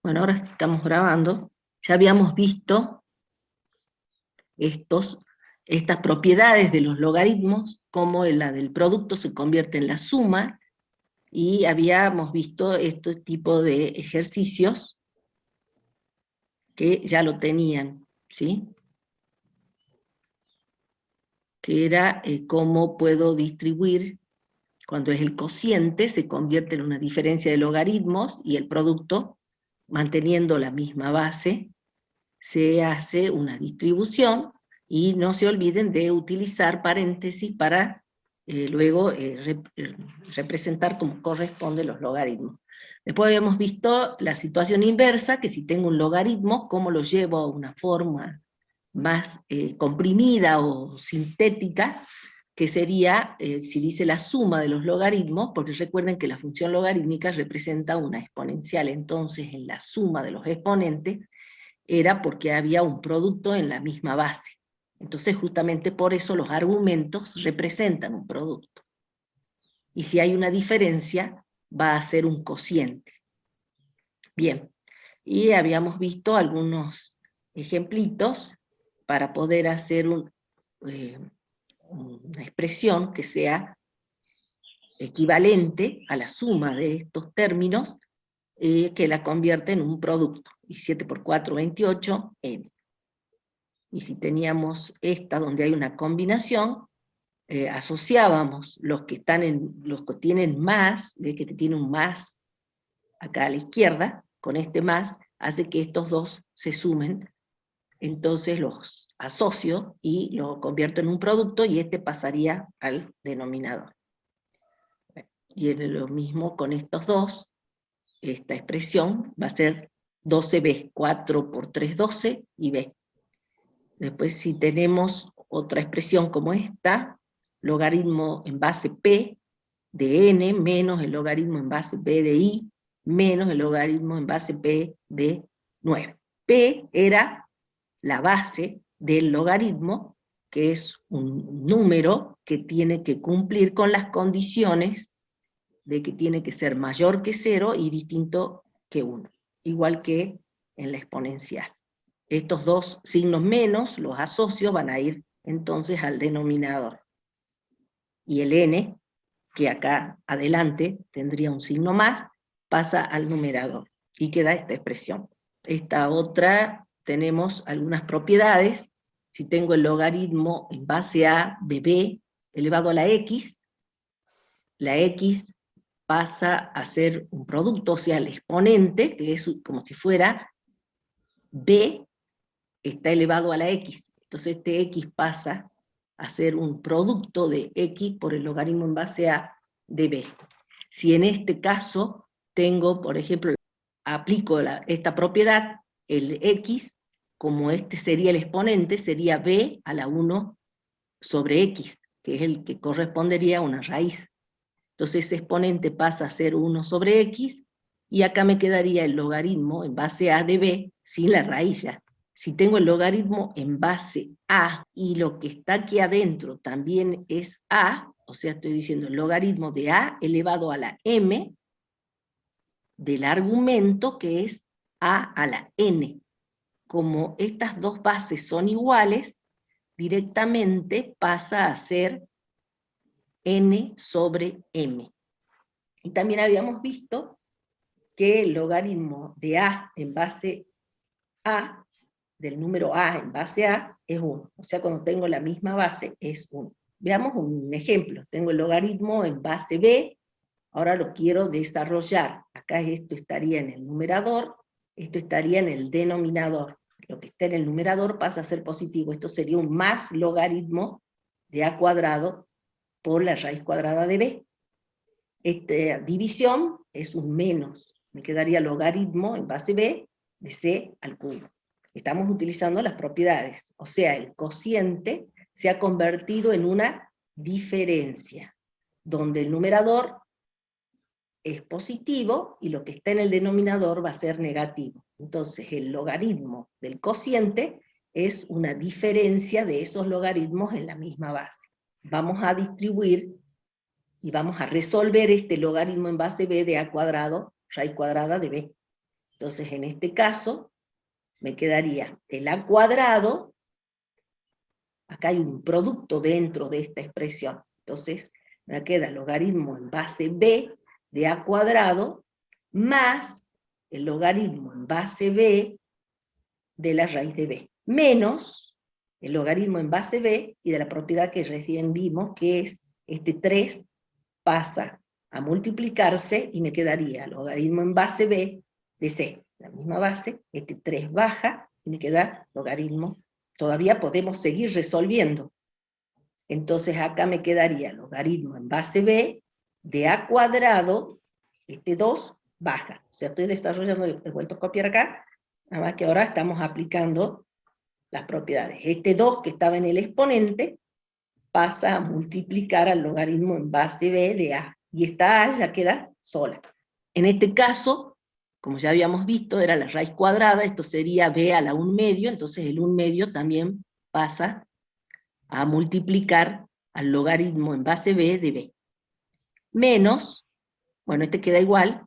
Bueno, ahora estamos grabando. Ya habíamos visto estas propiedades de los logaritmos, cómo la del producto se convierte en la suma, y habíamos visto este tipo de ejercicios que ya lo tenían, ¿sí? Que era cómo puedo distribuir, cuando es el cociente, se convierte en una diferencia de logaritmos, y el producto, manteniendo la misma base, se hace una distribución, y no se olviden de utilizar paréntesis para luego representar como corresponde los logaritmos. Después habíamos visto la situación inversa, que si tengo un logaritmo, cómo lo llevo a una forma más comprimida o sintética, que sería, si dice la suma de los logaritmos, porque recuerden que la función logarítmica representa una exponencial, entonces en la suma de los exponentes era porque había un producto en la misma base. Entonces justamente por eso los argumentos representan un producto. Y si hay una diferencia, va a ser un cociente. Bien, y habíamos visto algunos ejemplitos para poder hacer una expresión que sea equivalente a la suma de estos términos, que la convierte en un producto. Y 7 por 4, 28, n. Y si teníamos esta donde hay una combinación, asociábamos los que tienen más, ve que tiene un más acá a la izquierda, con este más, hace que estos dos se sumen, entonces los asocio y lo convierto en un producto, y este pasaría al denominador. Y es lo mismo con estos dos, esta expresión va a ser 12b, 4 por 3, 12, y b. Después, si tenemos otra expresión como esta, logaritmo en base p de n menos el logaritmo en base p de i menos el logaritmo en base p de 9. P era la base del logaritmo, que es un número que tiene que cumplir con las condiciones de que tiene que ser mayor que 0 y distinto que 1, igual que en la exponencial. Estos dos signos menos, los asocios, van a ir entonces al denominador. Y el n, que acá adelante tendría un signo más, pasa al numerador, y queda esta expresión. Esta otra, tenemos algunas propiedades. Si tengo el logaritmo en base a de b elevado a la x pasa a ser un producto, o sea, el exponente, que es como si fuera b está elevado a la x. Entonces este x pasa a ser un producto de x por el logaritmo en base a de b. Si en este caso tengo, por ejemplo, aplico esta propiedad, el x, como este sería el exponente, sería b a la 1 sobre x, que es el que correspondería a una raíz. Entonces ese exponente pasa a ser 1 sobre x, y acá me quedaría el logaritmo en base a de b sin la raíz ya. Si tengo el logaritmo en base a, y lo que está aquí adentro también es a, o sea, estoy diciendo el logaritmo de a elevado a la m, del argumento que es a la n. Como estas dos bases son iguales, directamente pasa a ser n sobre m. Y también habíamos visto que el logaritmo de a en base a, del número a en base a, es 1. O sea, cuando tengo la misma base, es 1. Veamos un ejemplo. Tengo el logaritmo en base b, ahora lo quiero desarrollar. Acá esto estaría en el numerador, esto estaría en el denominador. Lo que está en el numerador pasa a ser positivo. Esto sería un más logaritmo de a cuadrado por la raíz cuadrada de b. Esta división es un menos. Me quedaría logaritmo en base b de c al cubo. Estamos utilizando las propiedades. O sea, el cociente se ha convertido en una diferencia, donde el numerador es positivo y lo que está en el denominador va a ser negativo. Entonces el logaritmo del cociente es una diferencia de esos logaritmos en la misma base. Vamos a distribuir y vamos a resolver este logaritmo en base b de a cuadrado, raíz cuadrada de b. Entonces, en este caso, me quedaría el a cuadrado, acá hay un producto dentro de esta expresión, entonces me queda el logaritmo en base b de a cuadrado, más el logaritmo en base b de la raíz de b, menos el logaritmo en base b y de la propiedad que recién vimos, que es este 3 pasa a multiplicarse y me quedaría el logaritmo en base b de c, la misma base, este 3 baja y me queda logaritmo. Todavía podemos seguir resolviendo. Entonces acá me quedaría logaritmo en base b de a cuadrado, este 2 baja. O sea, estoy desarrollando, he vuelto a copiar acá, nada más que ahora estamos aplicando las propiedades. Este 2 que estaba en el exponente pasa a multiplicar al logaritmo en base b de a, y esta a ya queda sola. En este caso, como ya habíamos visto, era la raíz cuadrada, esto sería b a la 1/2, entonces el 1/2 también pasa a multiplicar al logaritmo en base b de b. Menos, bueno, este queda igual,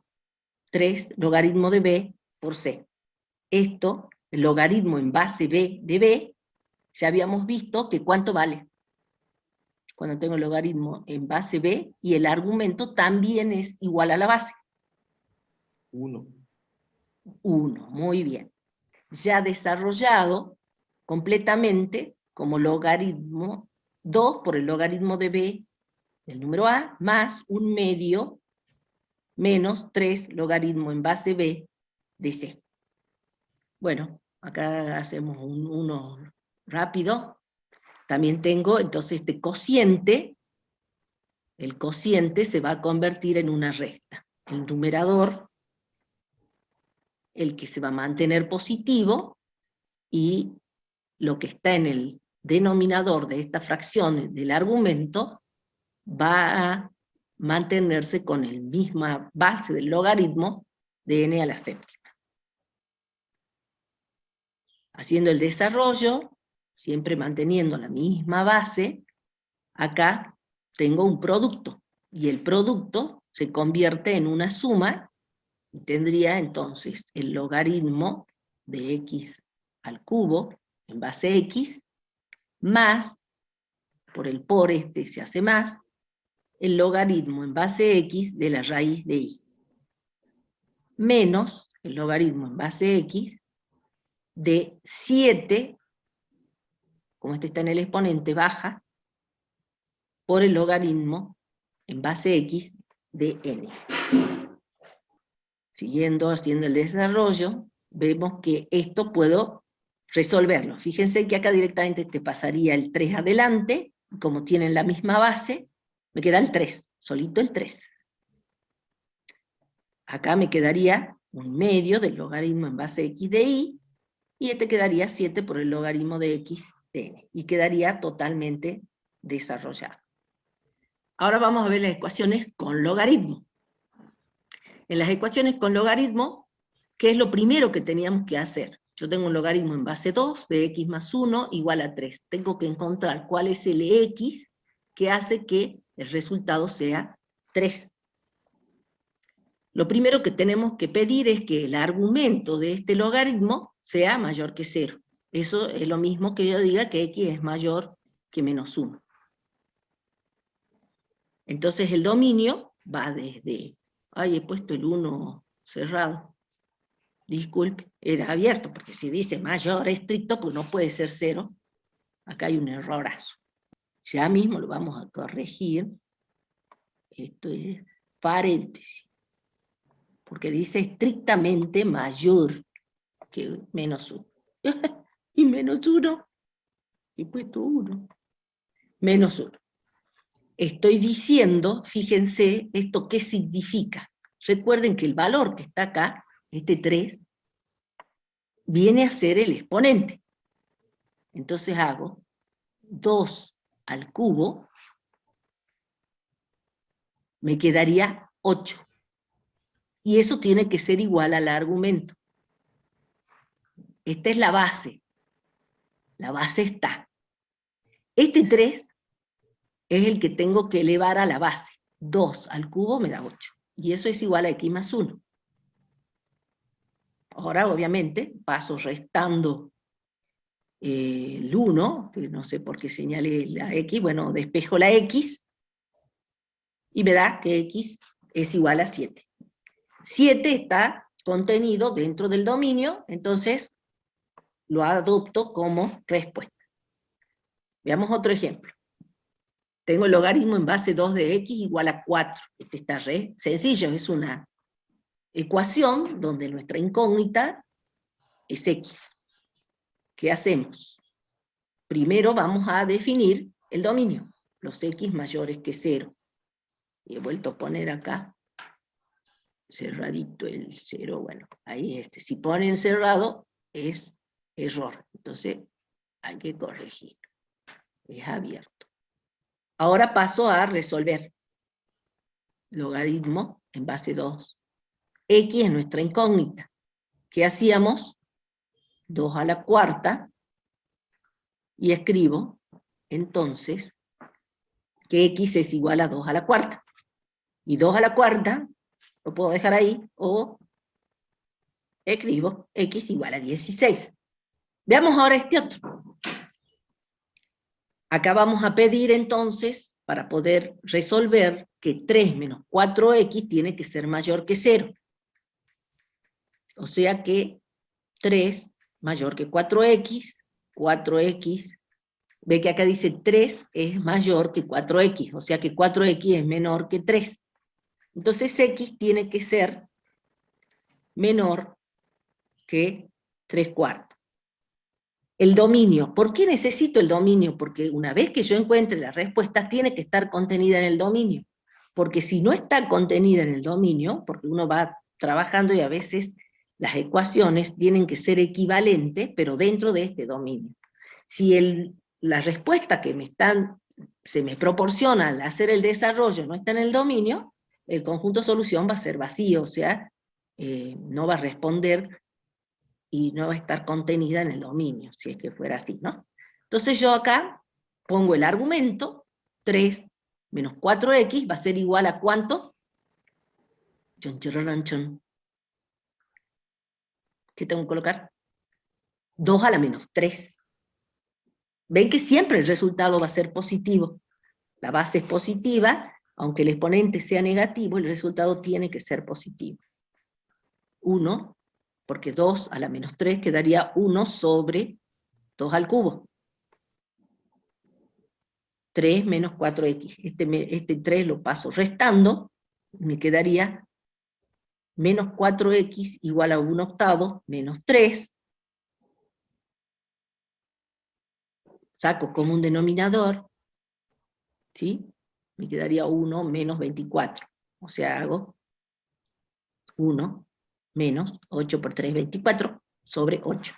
3 logaritmo de b por c. Esto, el logaritmo en base b de b, ya habíamos visto que ¿cuánto vale? Cuando tengo el logaritmo en base b y el argumento también es igual a la base. 1. 1, muy bien. Ya desarrollado completamente como logaritmo 2 por el logaritmo de b del número a, más 1/2 menos 3 logaritmo en base b de c. Bueno, acá hacemos uno rápido. También tengo entonces este cociente. El cociente se va a convertir en una resta. El numerador, el que se va a mantener positivo, y lo que está en el denominador de esta fracción del argumento va a mantenerse con la misma base del logaritmo de n a la séptima. Haciendo el desarrollo, siempre manteniendo la misma base, acá tengo un producto, y el producto se convierte en una suma, y tendría entonces el logaritmo de x al cubo, en base x, más, por este se hace más, el logaritmo en base x de la raíz de y, menos el logaritmo en base x de 7, como este está en el exponente, baja, por el logaritmo en base x de n. Siguiendo haciendo el desarrollo, vemos que esto puedo resolverlo. Fíjense que acá directamente te pasaría el 3 adelante, y como tienen la misma base, me queda el 3, solito el 3. Acá me quedaría 1/2 del logaritmo en base x de y, y este quedaría 7 por el logaritmo de x de n, y quedaría totalmente desarrollado. Ahora vamos a ver las ecuaciones con logaritmo. En las ecuaciones con logaritmo, ¿qué es lo primero que teníamos que hacer? Yo tengo un logaritmo en base 2 de x más 1 igual a 3. Tengo que encontrar cuál es el x que hace que el resultado sea 3. Lo primero que tenemos que pedir es que el argumento de este logaritmo sea mayor que 0. Eso es lo mismo que yo diga que x es mayor que menos 1. Entonces el dominio va desde... Ay, he puesto el 1 cerrado. Disculpe, era abierto, porque si dice mayor estricto, pues no puede ser 0. Acá hay un errorazo. Ya mismo lo vamos a corregir. Esto es paréntesis. Porque dice estrictamente mayor que menos 1. Y menos 1. He puesto 1. Menos 1. Estoy diciendo, fíjense, ¿esto qué significa? Recuerden que el valor que está acá, este 3, viene a ser el exponente. Entonces hago 2 al cubo, me quedaría 8. Y eso tiene que ser igual al argumento. Esta es la base. La base está. Este 3 es el que tengo que elevar a la base. 2 al cubo me da 8. Y eso es igual a x más 1. Ahora, obviamente, paso restando el 1, que no sé por qué señalé la X, bueno, despejo la X, y me da que X es igual a 7. 7 está contenido dentro del dominio, entonces lo adopto como respuesta. Veamos otro ejemplo. Tengo el logaritmo en base 2 de X igual a 4. Este está re sencillo, es una ecuación donde nuestra incógnita es X. ¿Qué hacemos? Primero vamos a definir el dominio, los X mayores que 0. Y he vuelto a poner acá, cerradito el 0, bueno, ahí si ponen cerrado es error, entonces hay que corregir, es abierto. Ahora paso a resolver. Logaritmo en base 2. X es nuestra incógnita. ¿Qué hacíamos? 2 a la cuarta, y escribo, entonces, que X es igual a 2 a la cuarta. Y 2 a la cuarta, lo puedo dejar ahí, o escribo X igual a 16. Veamos ahora este otro. Acá vamos a pedir entonces, para poder resolver, que 3 menos 4X tiene que ser mayor que 0. O sea que 3 mayor que 4X, 4X, ve que acá dice 3 es mayor que 4X, o sea que 4X es menor que 3. Entonces X tiene que ser menor que 3/4. El dominio, ¿por qué necesito el dominio? Porque una vez que yo encuentre la respuesta, tiene que estar contenida en el dominio. Porque si no está contenida en el dominio, porque uno va trabajando y a veces las ecuaciones tienen que ser equivalentes, pero dentro de este dominio. Si la respuesta que se me proporciona al hacer el desarrollo no está en el dominio, el conjunto solución va a ser vacío, o sea, no va a responder y no va a estar contenida en el dominio, si es que fuera así, ¿no? Entonces yo acá pongo el argumento, 3 menos 4X va a ser igual a ¿cuánto? ¿Qué tengo que colocar? 2 a la menos 3. Ven que siempre el resultado va a ser positivo. La base es positiva, aunque el exponente sea negativo, el resultado tiene que ser positivo. 1, porque 2 a la menos 3 quedaría 1 sobre 2 al cubo. 3 menos 4X. Este 3 lo paso restando, me quedaría menos 4X igual a 1/8 menos 3. Saco como un denominador, ¿sí? Me quedaría 1 menos 24. O sea, hago 1 menos 8 por 3, 24, sobre 8.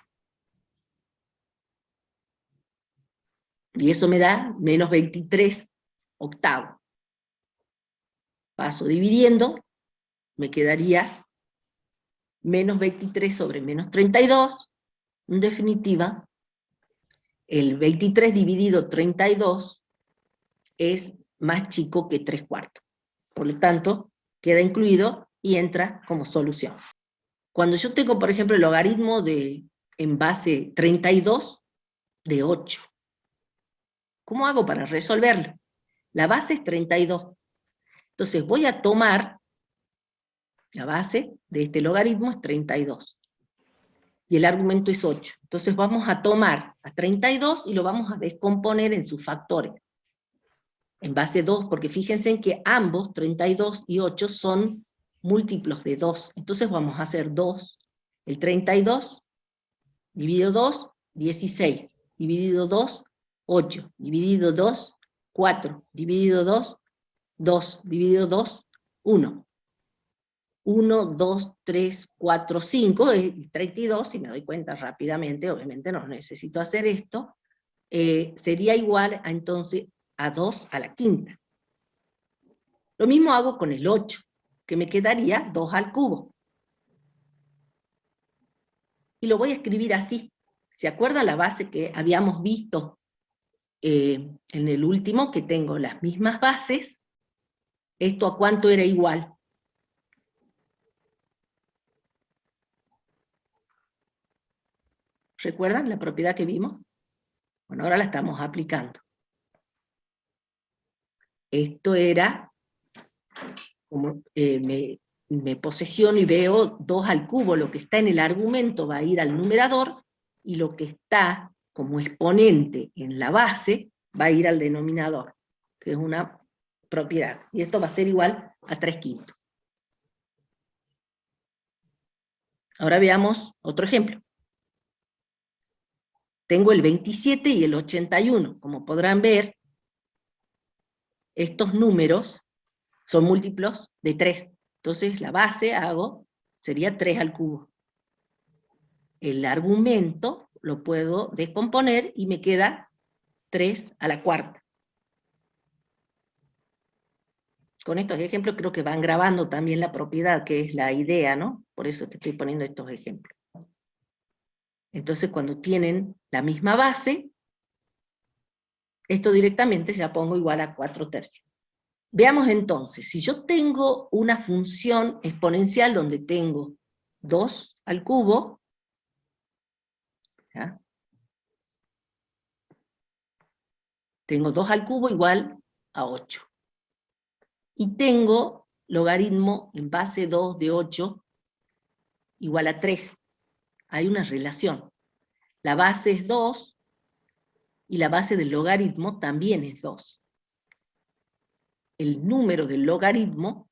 Y eso me da menos 23/8. Paso dividiendo, me quedaría menos 23 sobre menos 32. En definitiva, el 23 dividido 32 es más chico que 3/4. Por lo tanto, queda incluido y entra como solución. Cuando yo tengo, por ejemplo, el logaritmo en base 32 de 8, ¿cómo hago para resolverlo? La base es 32. Entonces voy a tomar, la base de este logaritmo es 32. Y el argumento es 8. Entonces vamos a tomar a 32 y lo vamos a descomponer en sus factores. En base 2, porque fíjense en que ambos, 32 y 8, son múltiplos de 2. Entonces vamos a hacer 2. El 32 dividido 2, 16. Dividido 2, 8. Dividido 2, 4. Dividido 2, 2. Dividido 2, 1. 1, 2, 3, 4, 5, 32, si me doy cuenta rápidamente, obviamente no necesito hacer esto, sería igual a, entonces a 2 a la quinta. Lo mismo hago con el 8, que me quedaría 2 al cubo. Y lo voy a escribir así. ¿Se acuerdan la base que habíamos visto en el último, que tengo las mismas bases? ¿Esto a cuánto era igual? ¿Recuerdan la propiedad que vimos? Bueno, ahora la estamos aplicando. Esto era, como me posesiono y veo 2 al cubo, lo que está en el argumento va a ir al numerador, y lo que está como exponente en la base va a ir al denominador, que es una propiedad. Y esto va a ser igual a 3/5. Ahora veamos otro ejemplo. Tengo el 27 y el 81. Como podrán ver, estos números son múltiplos de 3. Entonces la base sería 3 al cubo. El argumento lo puedo descomponer y me queda 3 a la cuarta. Con estos ejemplos creo que van grabando también la propiedad, que es la idea, ¿no? Por eso que estoy poniendo estos ejemplos. Entonces cuando tienen la misma base, esto directamente ya pongo igual a 4/3. Veamos entonces, si yo tengo una función exponencial donde tengo 2 al cubo, ¿ya? Tengo 2 al cubo igual a 8. Y tengo logaritmo en base 2 de 8 igual a 3. Hay una relación. La base es 2, y la base del logaritmo también es 2. El número del logaritmo,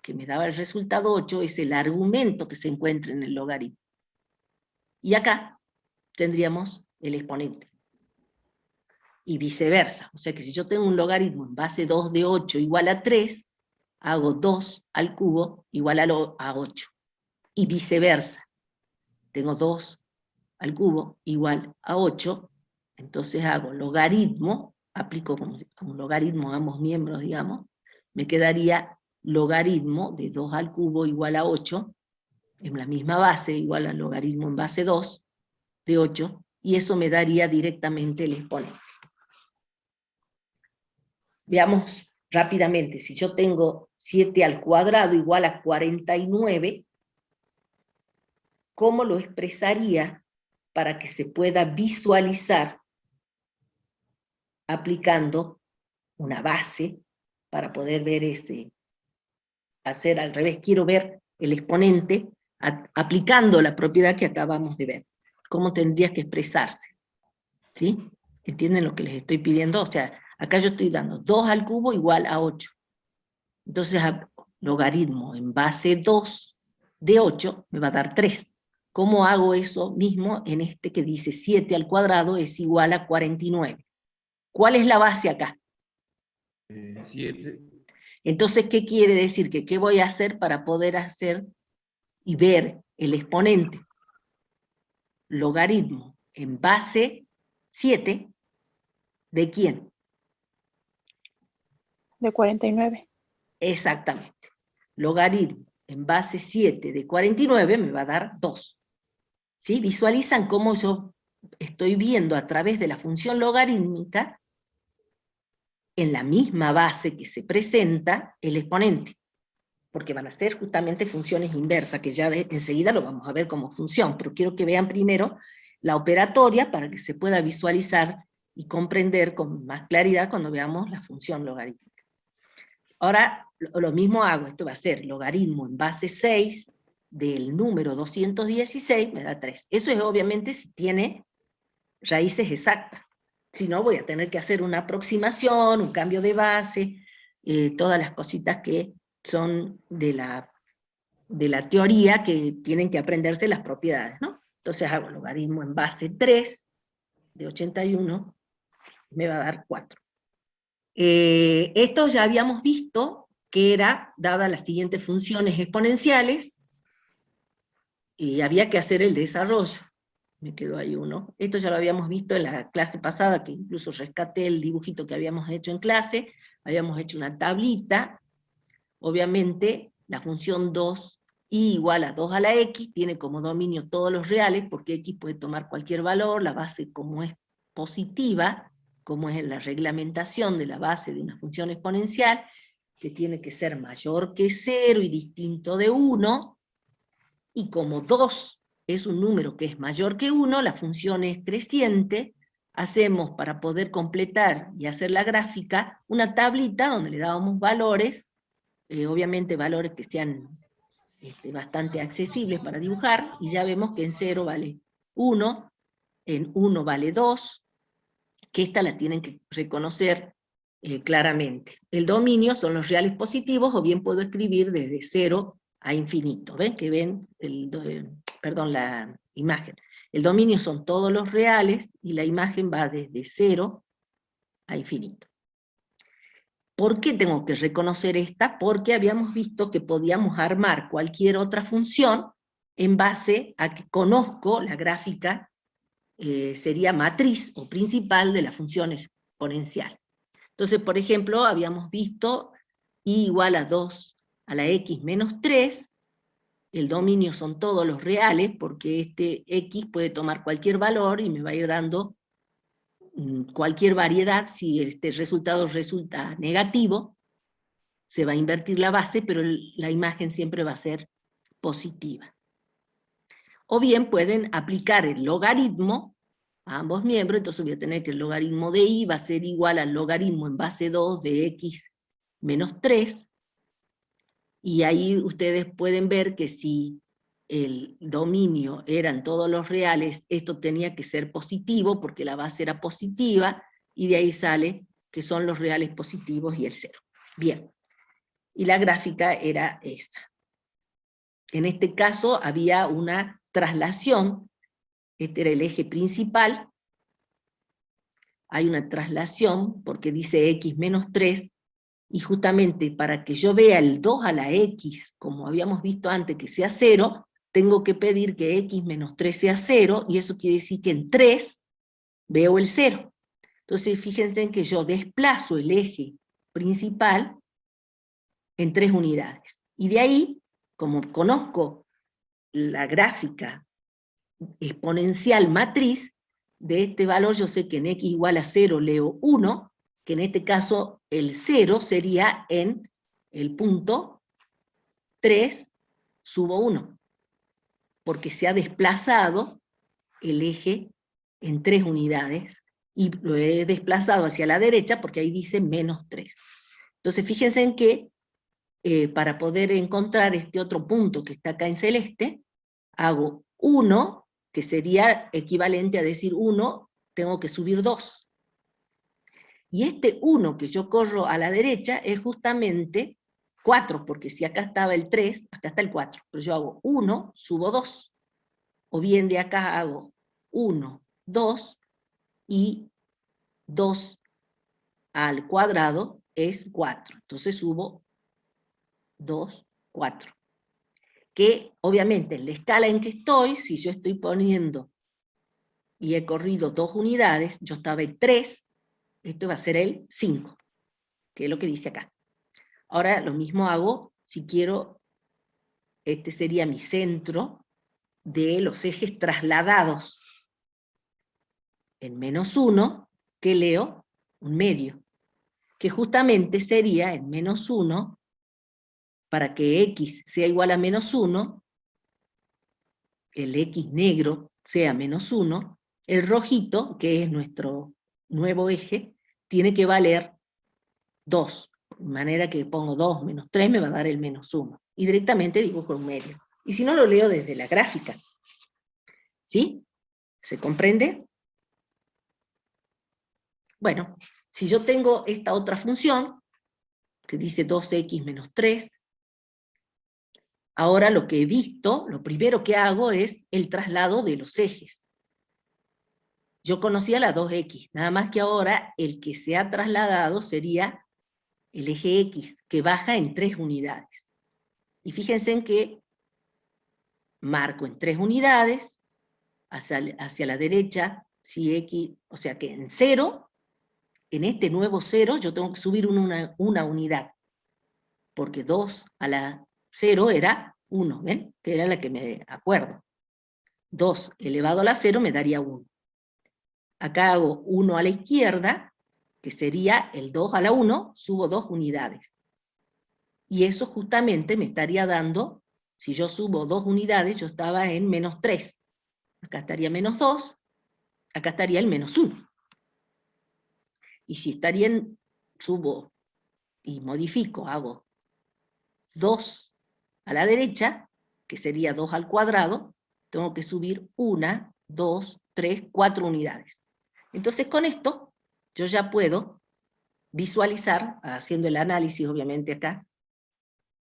que me daba el resultado 8, es el argumento que se encuentra en el logaritmo. Y acá tendríamos el exponente. Y viceversa. O sea que si yo tengo un logaritmo en base 2 de 8 igual a 3, hago 2 al cubo igual a 8. Y viceversa. Tengo 2 al cubo igual a 8, entonces hago logaritmo, aplico como un logaritmo a ambos miembros, digamos, me quedaría logaritmo de 2 al cubo igual a 8, en la misma base, igual al logaritmo en base 2 de 8, y eso me daría directamente el exponente. Veamos rápidamente, si yo tengo 7 al cuadrado igual a 49, ¿cómo lo expresaría para que se pueda visualizar aplicando una base para poder ver hacer al revés? Quiero ver el exponente aplicando la propiedad que acabamos de ver. ¿Cómo tendría que expresarse? ¿Sí? ¿Entienden lo que les estoy pidiendo? O sea, acá yo estoy dando 2 al cubo igual a 8. Entonces, logaritmo en base 2 de 8 me va a dar 3. ¿Cómo hago eso mismo en este que dice 7 al cuadrado es igual a 49? ¿Cuál es la base acá? 7. Entonces, ¿qué quiere decir? ¿Qué voy a hacer para poder hacer y ver el exponente? Logaritmo en base 7, ¿de quién? De 49. Exactamente. Logaritmo en base 7 de 49 me va a dar 2. ¿Sí? ¿Visualizan cómo yo estoy viendo a través de la función logarítmica, en la misma base que se presenta, el exponente? Porque van a ser justamente funciones inversas, que ya enseguida lo vamos a ver como función, pero quiero que vean primero la operatoria para que se pueda visualizar y comprender con más claridad cuando veamos la función logarítmica. Ahora, lo mismo hago, esto va a ser logaritmo en base 6 del número 216, me da 3. Eso es obviamente si tiene raíces exactas. Si no, voy a tener que hacer una aproximación, un cambio de base, todas las cositas que son de la teoría que tienen que aprenderse las propiedades, ¿no? Entonces hago logaritmo en base 3 de 81, me va a dar 4. Esto ya habíamos visto que era, dadas las siguientes funciones exponenciales, y había que hacer el desarrollo. Me quedó ahí uno. Esto ya lo habíamos visto en la clase pasada, que incluso rescaté el dibujito que habíamos hecho en clase, habíamos hecho una tablita. Obviamente, la función 2i igual a 2 a la x tiene como dominio todos los reales, porque x puede tomar cualquier valor, la base como es positiva, como es la reglamentación de la base de una función exponencial, que tiene que ser mayor que 0 y distinto de 1, y como 2 es un número que es mayor que 1, la función es creciente, hacemos para poder completar y hacer la gráfica una tablita donde le dábamos valores, obviamente valores que sean bastante accesibles para dibujar, y ya vemos que en 0 vale 1, en 1 vale 2, que esta la tienen que reconocer claramente. El dominio son los reales positivos, o bien puedo escribir desde 0 a infinito. ¿Ven? Que ven la imagen. El dominio son todos los reales, y la imagen va desde 0 a infinito. ¿Por qué tengo que reconocer esta? Porque habíamos visto que podíamos armar cualquier otra función en base a que conozco la gráfica, sería matriz o principal de la función exponencial. Entonces, por ejemplo, habíamos visto y igual a 2 a la x menos 3, el dominio son todos los reales, porque este x puede tomar cualquier valor y me va a ir dando cualquier variedad. Si este resultado resulta negativo, se va a invertir la base, pero la imagen siempre va a ser positiva. O bien pueden aplicar el logaritmo a ambos miembros, entonces voy a tener que el logaritmo de y va a ser igual al logaritmo en base 2 de x menos 3, y ahí ustedes pueden ver que si el dominio eran todos los reales, esto tenía que ser positivo, porque la base era positiva, y de ahí sale que son los reales positivos y el 0. Bien, y la gráfica era esa. En este caso había una traslación, este era el eje principal, hay una traslación, porque dice x menos 3, y justamente para que yo vea el 2 a la x, como habíamos visto antes, que sea 0, tengo que pedir que x menos 3 sea 0, y eso quiere decir que en 3 veo el 0. Entonces fíjense en que yo desplazo el eje principal en 3 unidades. Y de ahí, como conozco la gráfica exponencial matriz, de este valor yo sé que en x igual a 0 leo 1, que en este caso el 0 sería en el punto 3 subo 1, porque se ha desplazado el eje en 3 unidades, y lo he desplazado hacia la derecha porque ahí dice menos 3. Entonces fíjense en que para poder encontrar este otro punto que está acá en celeste, hago 1, que sería equivalente a decir 1, tengo que subir 2. Y este 1 que yo corro a la derecha es justamente 4, porque si acá estaba el 3, acá está el 4, pero yo hago 1, subo 2. O bien de acá hago 1, 2, y 2 al cuadrado es 4. Entonces subo 2, 4. Que obviamente en la escala en que estoy, si yo estoy poniendo y he corrido 2 unidades, yo estaba en 3, esto va a ser el 5, que es lo que dice acá. Ahora lo mismo hago si quiero, este sería mi centro de los ejes trasladados. En menos 1, que leo un medio, que justamente sería en menos 1, para que x sea igual a menos 1, el x negro sea menos 1, el rojito, que es nuestro nuevo eje, tiene que valer 2, de manera que pongo 2 menos 3 me va a dar el menos 1, y directamente dibujo un medio. Y si no, lo leo desde la gráfica. ¿Sí? ¿Se comprende? Bueno, si yo tengo esta otra función, que dice 2x menos 3, ahora lo que he visto, lo primero que hago es el traslado de los ejes. Yo conocía la 2x, nada más que ahora el que se ha trasladado sería el eje x, que baja en 3 unidades. Y fíjense en que marco en 3 unidades, hacia la derecha, si x, o sea que en 0, en este nuevo 0, yo tengo que subir una unidad, porque 2 a la 0 era 1, ¿ven? Que era la que me acuerdo. 2 elevado a la 0 me daría 1. Acá hago 1 a la izquierda, que sería el 2 a la 1, subo 2 unidades. Y eso justamente me estaría dando, si yo subo 2 unidades, yo estaba en menos 3. acá estaría menos 2, acá estaría el menos 1. Y si estarían, subo y modifico, hago 2 a la derecha, que sería 2 al cuadrado, tengo que subir 1, 2, 3, 4 unidades. Entonces con esto yo ya puedo visualizar, haciendo el análisis obviamente acá,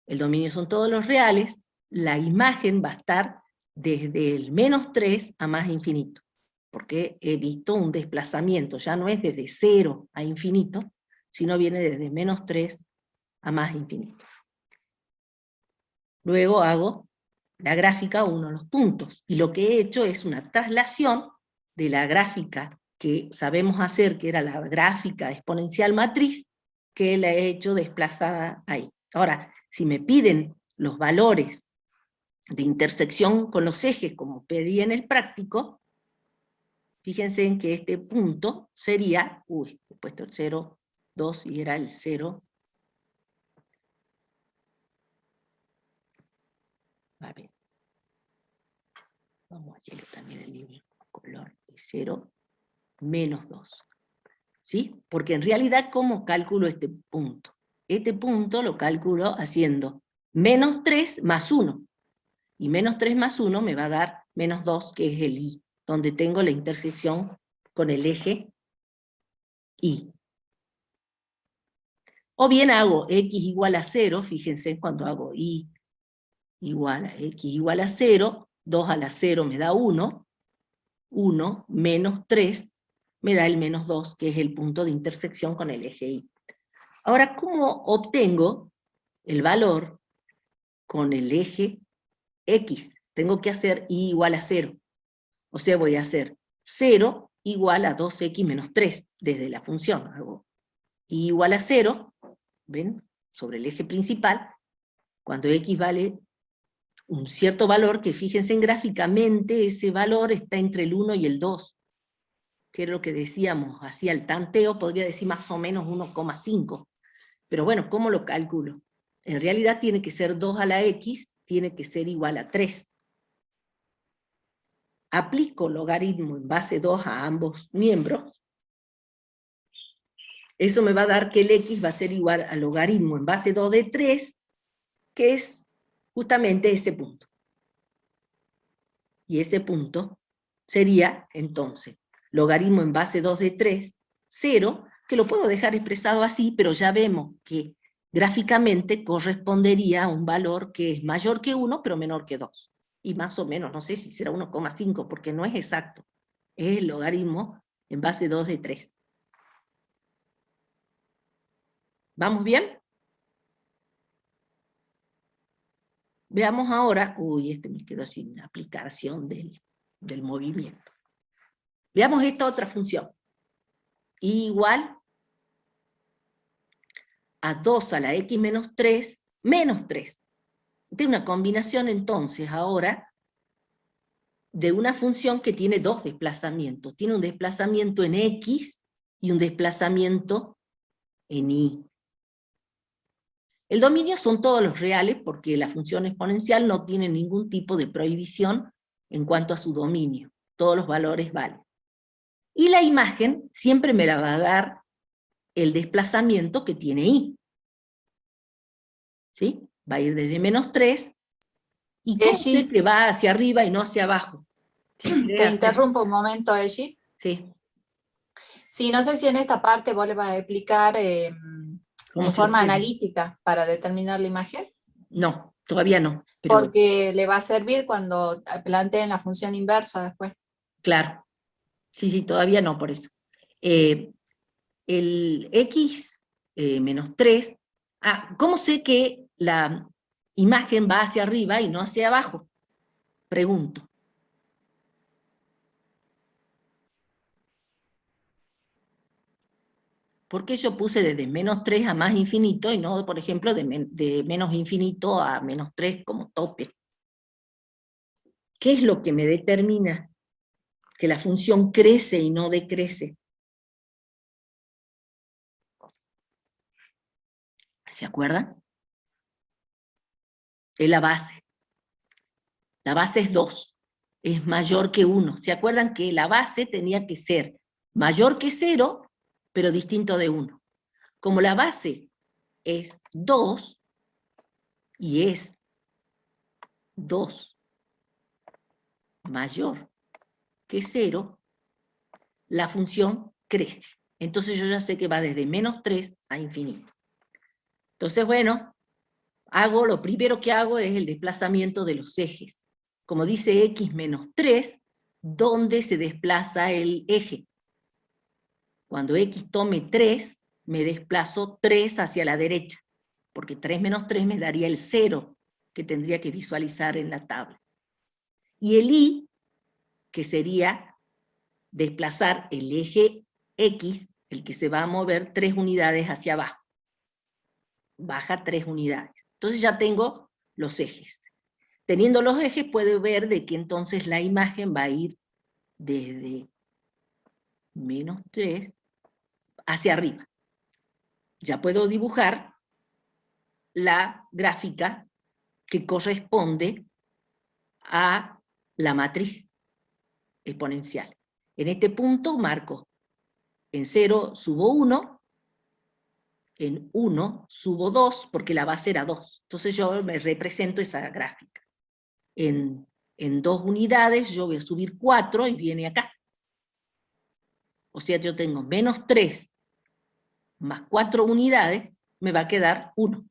el dominio son todos los reales, la imagen va a estar desde el menos 3 a más infinito, porque he visto un desplazamiento, ya no es desde 0 a infinito, sino viene desde menos 3 a más infinito. Luego hago la gráfica uno de los puntos, y lo que he hecho es una traslación de la gráfica que sabemos hacer, que era la gráfica exponencial matriz, que la he hecho desplazada ahí. Ahora, si me piden los valores de intersección con los ejes, como pedí en el práctico, fíjense en que este punto sería, he puesto el 0, 2, y era el 0, a ver, vamos a hacerlo también el mismo color, de 0, menos 2. ¿Sí? Porque en realidad, ¿cómo calculo este punto? Este punto lo calculo haciendo menos 3 más 1. Y menos 3 más 1 me va a dar menos 2, que es el I, donde tengo la intersección con el eje Y. O bien hago X igual a 0, fíjense cuando hago Y igual a X igual a 0, 2 a la 0 me da 1, 1 menos 3 me da el menos 2, que es el punto de intersección con el eje Y. Ahora, ¿cómo obtengo el valor con el eje X? Tengo que hacer Y igual a 0. O sea, voy a hacer 0 igual a 2x menos 3, desde la función. Hago Y igual a 0, ¿ven? Sobre el eje principal, cuando X vale un cierto valor, que fíjense en gráficamente, ese valor está entre el 1 y el 2, que era lo que decíamos, hacía el tanteo, podría decir más o menos 1,5. Pero bueno, ¿cómo lo calculo? En realidad tiene que ser 2 a la X, tiene que ser igual a 3. Aplico logaritmo en base 2 a ambos miembros. Eso me va a dar que el X va a ser igual al logaritmo en base 2 de 3, que es justamente este punto. Y ese punto sería, entonces, logaritmo en base 2 de 3, 0, que lo puedo dejar expresado así, pero ya vemos que gráficamente correspondería a un valor que es mayor que 1, pero menor que 2. Y más o menos, no sé si será 1,5, porque no es exacto. Es el logaritmo en base 2 de 3. ¿Vamos bien? Veamos ahora, este me quedó sin aplicación del movimiento. Veamos esta otra función. Y igual a 2 a la x menos 3, menos 3. Tiene una combinación entonces ahora de una función que tiene dos desplazamientos. Tiene un desplazamiento en x y un desplazamiento en y. El dominio son todos los reales porque la función exponencial no tiene ningún tipo de prohibición en cuanto a su dominio. Todos los valores valen. Y la imagen siempre me la va a dar el desplazamiento que tiene y. ¿Sí? Va a ir desde menos 3. ¿Y cómo sé que va hacia arriba y no hacia abajo? Te interrumpo un momento, Eji. Sí. Sí, no sé si en esta parte vos le vas a explicar en forma analítica para determinar la imagen. No, todavía no. Pero porque le va a servir cuando planteen la función inversa después. Claro. Sí, todavía no, por eso. El x menos 3, ¿cómo sé que la imagen va hacia arriba y no hacia abajo? Pregunto. ¿Por qué yo puse desde menos 3 a más infinito y no, por ejemplo, de menos infinito a menos 3 como tope? ¿Qué es lo que me determina que la función crece y no decrece? ¿Se acuerdan? Es la base. La base es 2. es mayor que 1. ¿Se acuerdan que la base tenía que ser mayor que 0, pero distinto de 1? Como la base es 2, y es 2 mayor que 0, la función crece. Entonces yo ya sé que va desde menos 3 a infinito. Entonces, bueno, lo primero que hago es el desplazamiento de los ejes. Como dice x menos 3, ¿dónde se desplaza el eje? Cuando x tome 3, me desplazo 3 hacia la derecha, porque 3 menos 3 me daría el 0 que tendría que visualizar en la tabla. Y el y, que sería desplazar el eje x, el que se va a mover 3 unidades hacia abajo. Baja 3 unidades. Entonces ya tengo los ejes. Teniendo los ejes puedo ver de que entonces la imagen va a ir desde menos 3 hacia arriba. Ya puedo dibujar la gráfica que corresponde a la matriz exponencial. En este punto marco, en 0 subo 1, en 1 subo 2, porque la base era 2. Entonces yo me represento esa gráfica. En 2 unidades yo voy a subir 4 y viene acá. O sea, yo tengo menos 3 más 4 unidades, me va a quedar 1.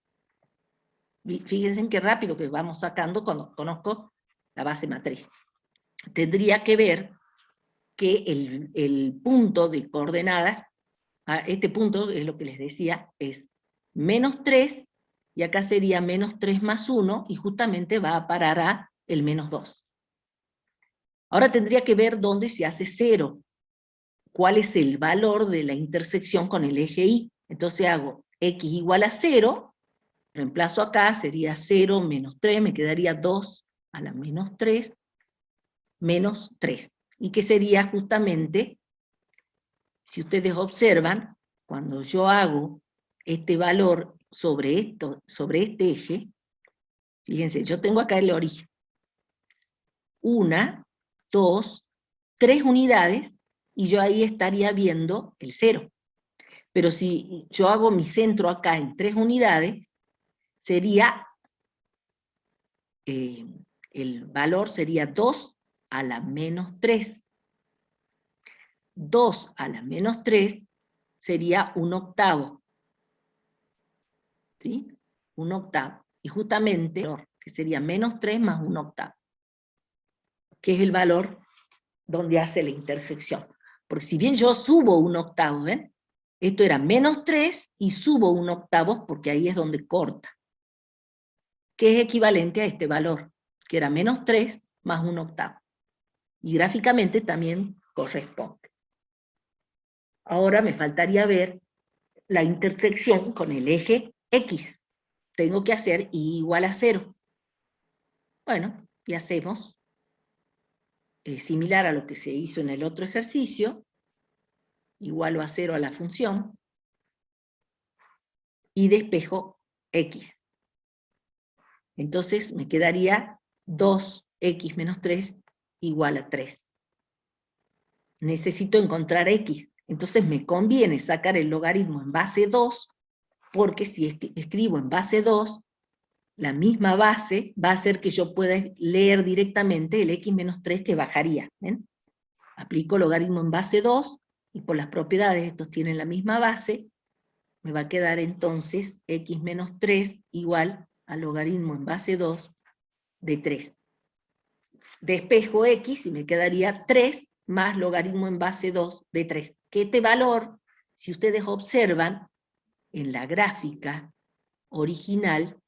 Fíjense en qué rápido que vamos sacando cuando conozco la base matriz. Tendría que ver que el punto de coordenadas, este punto es lo que les decía, es menos 3, y acá sería menos 3 más 1, y justamente va a parar a el menos 2. Ahora tendría que ver dónde se hace 0, cuál es el valor de la intersección con el eje Y. Entonces hago x igual a 0, reemplazo acá, sería 0 menos 3, me quedaría 2 a la menos 3, menos 3. Y que sería justamente, si ustedes observan, cuando yo hago este valor sobre este eje, fíjense, yo tengo acá el origen. 1, 2, 3 unidades, y yo ahí estaría viendo el 0. Pero si yo hago mi centro acá en 3 unidades, sería, el valor sería 2 a la menos 3. 2 a la menos 3 sería 1/8. ¿Sí? 1/8. Y justamente, que sería menos 3 más 1/8. Que es el valor donde hace la intersección. Porque si bien yo subo 1/8, ¿ven? Esto era menos 3 y subo 1/8 porque ahí es donde corta. Que es equivalente a este valor, que era menos 3 más 1/8. Y gráficamente también corresponde. Ahora me faltaría ver la intersección con el eje X. Tengo que hacer y igual a 0. Bueno, y hacemos similar a lo que se hizo en el otro ejercicio. Igualo a 0 a la función. Y despejo X. Entonces me quedaría 2x menos 3 igual a 3. Necesito encontrar x. Entonces me conviene sacar el logaritmo en base 2, porque si escribo en base 2, la misma base va a hacer que yo pueda leer directamente el x menos 3 que bajaría. ¿Ven? Aplico logaritmo en base 2, y por las propiedades estos tienen la misma base, me va a quedar entonces x menos 3 igual al logaritmo en base 2 de 3. Despejo x y me quedaría 3 más logaritmo en base 2 de 3. Que este valor, si ustedes observan, en la gráfica original,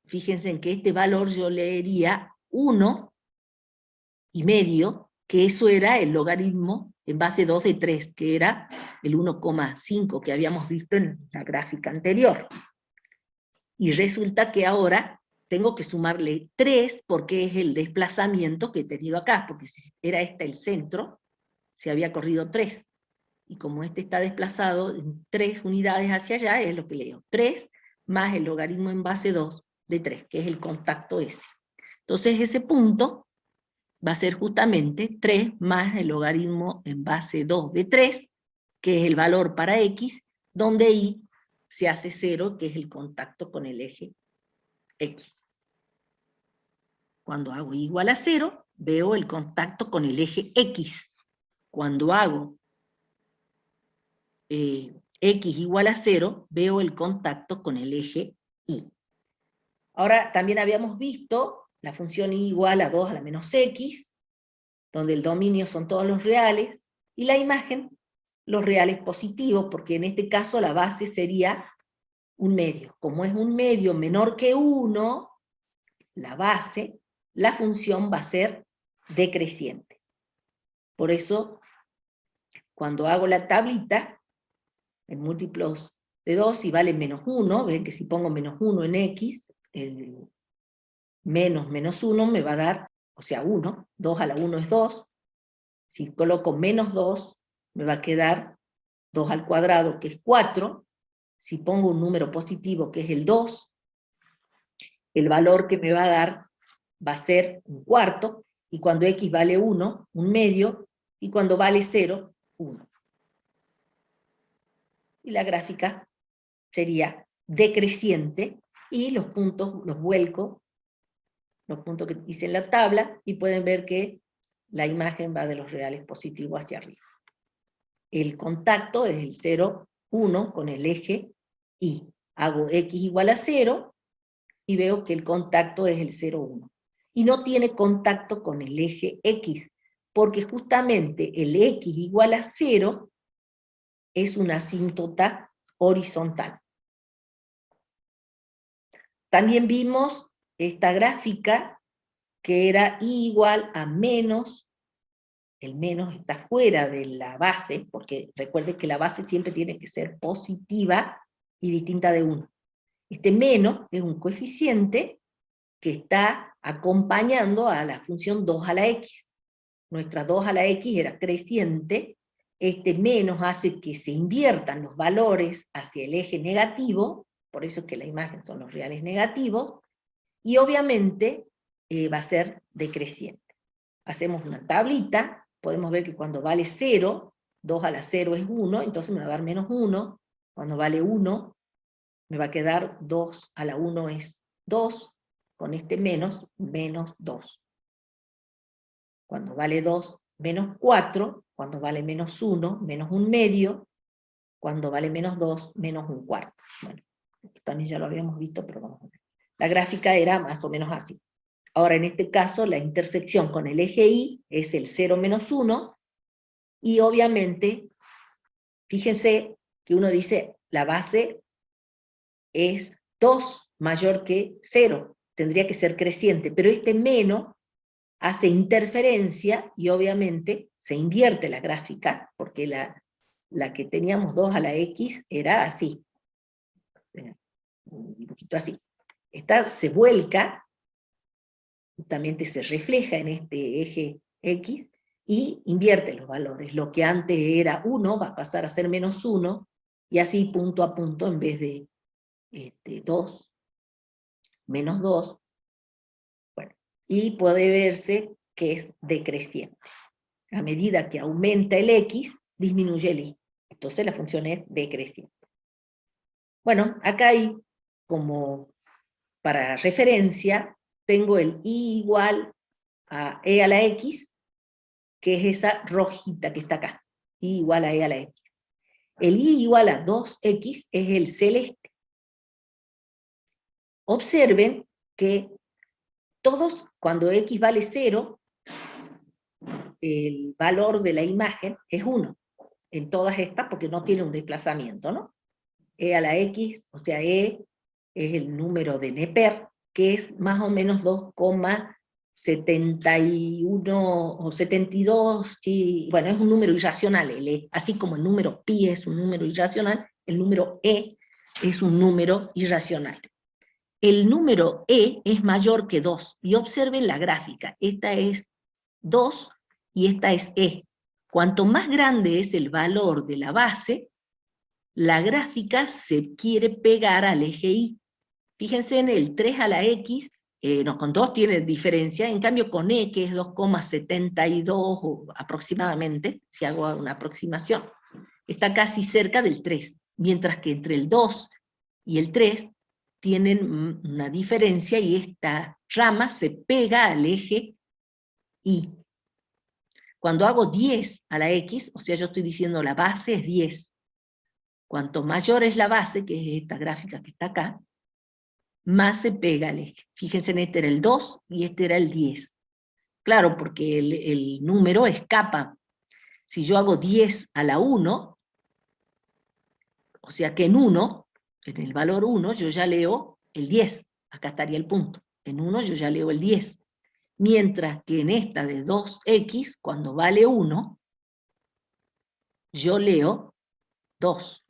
fíjense en que este valor yo leería 1,5, que eso era el logaritmo en base 2 de 3, que era el 1,5 que habíamos visto en la gráfica anterior. Y resulta que ahora tengo que sumarle 3 porque es el desplazamiento que he tenido acá, porque si era este el centro, se había corrido 3. Y como este está desplazado en 3 unidades hacia allá, es lo que leo. 3 más el logaritmo en base 2 de 3, que es el contacto ese. Entonces ese punto va a ser justamente 3 más el logaritmo en base 2 de 3, que es el valor para x, donde y se hace 0, que es el contacto con el eje x. Cuando hago y igual a 0, veo el contacto con el eje x. Cuando hago x igual a 0, veo el contacto con el eje y. Ahora, también habíamos visto la función y igual a 2 a la menos x, donde el dominio son todos los reales, y la imagen, los reales positivos, porque en este caso la base sería un medio. Como es un medio menor que 1, la base, la función va a ser decreciente. Por eso, cuando hago la tablita, en múltiplos de 2, y vale menos 1, ven que si pongo menos 1 en x, el menos 1 me va a dar, o sea, 1, 2 a la 1 es 2, si coloco menos 2, me va a quedar 2 al cuadrado, que es 4, si pongo un número positivo, que es el 2, el valor que me va a dar va a ser un cuarto, y cuando x vale 1, un medio, y cuando vale 0, 1. Y la gráfica sería decreciente, y los puntos los vuelco, los puntos que hice en la tabla, y pueden ver que la imagen va de los reales positivos hacia arriba. El contacto es el 0, 1 con el eje y. Hago x igual a 0, y veo que el contacto es el 0, 1. Y no tiene contacto con el eje x, porque justamente el x igual a 0 es una asíntota horizontal. También vimos esta gráfica que era y igual a menos, el menos está fuera de la base, porque recuerden que la base siempre tiene que ser positiva y distinta de 1. Este menos es un coeficiente que está acompañando a la función 2 a la x. Nuestra 2 a la x era creciente, este menos hace que se inviertan los valores hacia el eje negativo, por eso es que la imagen son los reales negativos, y obviamente va a ser decreciente. Hacemos una tablita, podemos ver que cuando vale 0, 2 a la 0 es 1, entonces me va a dar menos 1, cuando vale 1, me va a quedar 2 a la 1 es 2, con este menos 2. Cuando vale 2, menos 4, cuando vale menos 1, menos un medio, cuando vale menos 2, menos un cuarto. Bueno, esto también ya lo habíamos visto, pero vamos a ver. La gráfica era más o menos así. Ahora, en este caso, la intersección con el eje Y es el 0 menos 1, y obviamente, fíjense que uno dice, la base es 2 mayor que 0, tendría que ser creciente, pero este menos hace interferencia, y obviamente se invierte la gráfica, porque la que teníamos 2 a la x era así, un poquito así. Esta se vuelca, justamente se refleja en este eje X, y invierte los valores. Lo que antes era 1 va a pasar a ser menos 1, y así punto a punto, en vez de 2, menos 2, bueno, y puede verse que es decreciente. A medida que aumenta el X, disminuye el Y. Entonces la función es decreciente. Bueno, acá hay, como para referencia, tengo el Y igual a E a la X, que es esa rojita que está acá. Y igual a E a la X. El Y igual a 2X es el celeste. Observen que todos, cuando X vale 0, el valor de la imagen es 1. En todas estas, porque no tiene un desplazamiento, ¿no? E a la X, o sea, E es el número de Neper, que es más o menos 2,71 o 72, bueno, es un número irracional el E, así como el número pi es un número irracional, el número E es un número irracional. El número E es mayor que 2, y observen la gráfica, esta es 2 y esta es E. Cuanto más grande es el valor de la base, la gráfica se quiere pegar al eje Y. Fíjense en el 3 a la X, no, con 2 tiene diferencia, en cambio con E, que es 2,72 aproximadamente, si hago una aproximación, está casi cerca del 3, mientras que entre el 2 y el 3 tienen una diferencia y esta rama se pega al eje Y. Cuando hago 10 a la X, o sea, yo estoy diciendo la base es 10. Cuanto mayor es la base, que es esta gráfica que está acá, más se pega al eje. Fíjense, en este era el 2 y este era el 10. Claro, porque el número escapa. Si yo hago 10 a la 1, o sea que en 1, en el valor 1, yo ya leo el 10. Acá estaría el punto. En 1 yo ya leo el 10. Mientras que en esta de 2x, cuando vale 1, yo leo 2.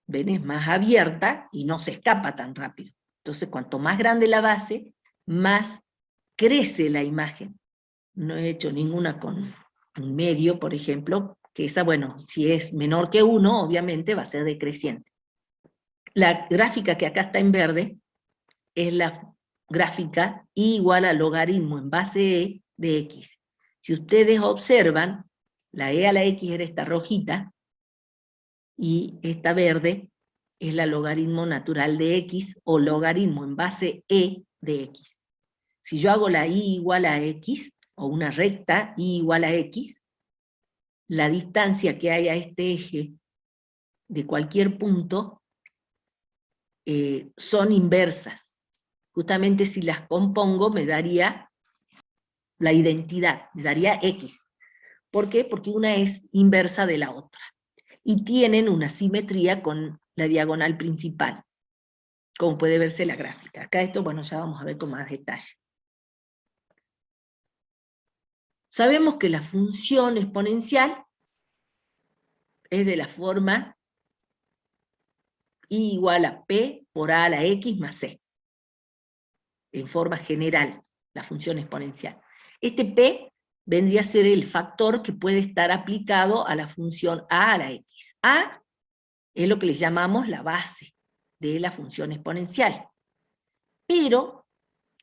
¿Ven? Es más abierta y no se escapa tan rápido. Entonces, cuanto más grande la base, más crece la imagen. No he hecho ninguna con un medio, por ejemplo, que esa, bueno, si es menor que 1, obviamente va a ser decreciente. La gráfica que acá está en verde es la gráfica I igual al logaritmo en base E de X. Si ustedes observan, la E a la X era esta rojita, y esta verde es la logaritmo natural de X, o logaritmo en base E de X. Si yo hago la I igual a X, o una recta I igual a X, la distancia que hay a este eje de cualquier punto son inversas. Justamente si las compongo me daría la identidad, me daría X. ¿Por qué? Porque una es inversa de la otra. Y tienen una simetría con la diagonal principal, como puede verse en la gráfica. Acá esto, bueno, ya vamos a ver con más detalle. Sabemos que la función exponencial es de la forma I igual a P por A a la X más C. En forma general, la función exponencial. Este P vendría a ser el factor que puede estar aplicado a la función A a la X. A es lo que le llamamos la base de la función exponencial. Pero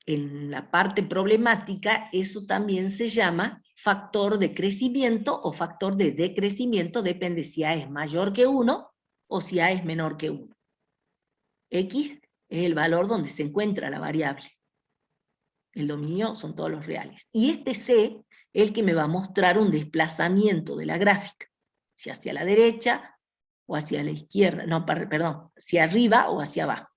en la parte problemática eso también se llama factor de crecimiento o factor de decrecimiento, depende si A es mayor que 1 o si A es menor que 1. X es el valor donde se encuentra la variable. El dominio son todos los reales. Y este C es el que me va a mostrar un desplazamiento de la gráfica, si hacia la derecha o hacia la izquierda, no, perdón, hacia arriba o hacia abajo.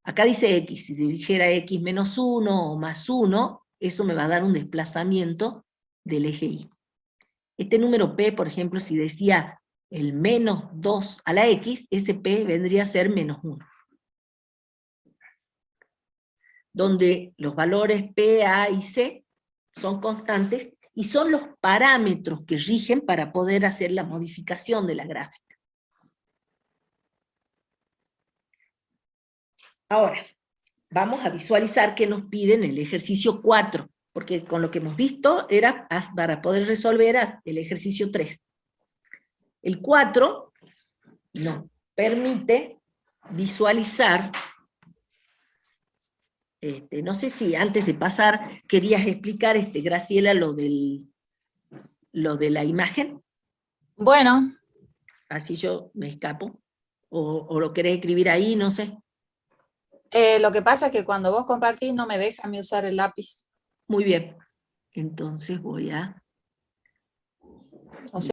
Acá dice X, si dijera X menos 1 o más 1, eso me va a dar un desplazamiento del eje Y. Este número P, por ejemplo, si decía el menos 2 a la X, ese P vendría a ser menos 1. Donde los valores P, A y C son constantes y son los parámetros que rigen para poder hacer la modificación de la gráfica. Ahora, vamos a visualizar qué nos piden en el ejercicio 4, porque con lo que hemos visto era para poder resolver el ejercicio 3. El 4 nos permite visualizar, no sé si antes de pasar querías explicar, Graciela, lo de la imagen. Bueno. Así yo me escapo, o lo querés escribir ahí, no sé. Lo que pasa es que cuando vos compartís no me deja mi usar el lápiz. Muy bien, entonces voy a... O sea,